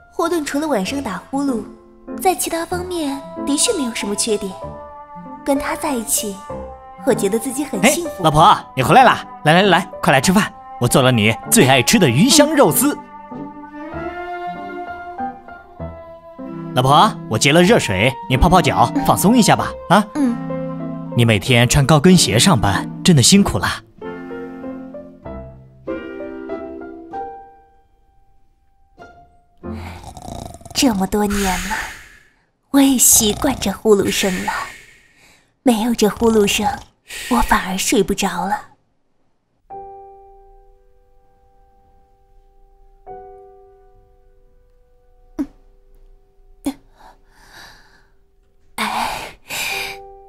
霍顿除了晚上打呼噜，在其他方面的确没有什么缺点。跟他在一起，我觉得自己很幸福。老婆，你回来啦！来，快来吃饭，我做了你最爱吃的鱼香肉丝。老婆，我接了热水，你泡泡脚，放松一下吧。啊，你每天穿高跟鞋上班，真的辛苦了。这么多年了，我也习惯这呼噜声了。没有这呼噜声，我反而睡不着了。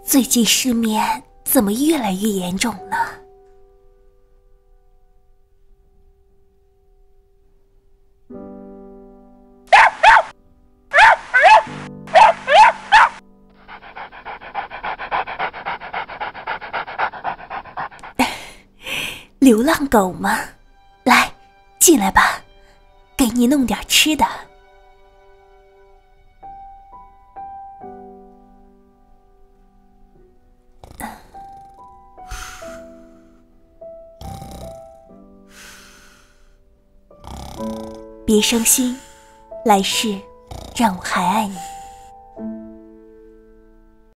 最近失眠怎么越来越严重呢？流浪狗吗？来，进来吧，给你弄点吃的。别伤心，来世让我还爱你。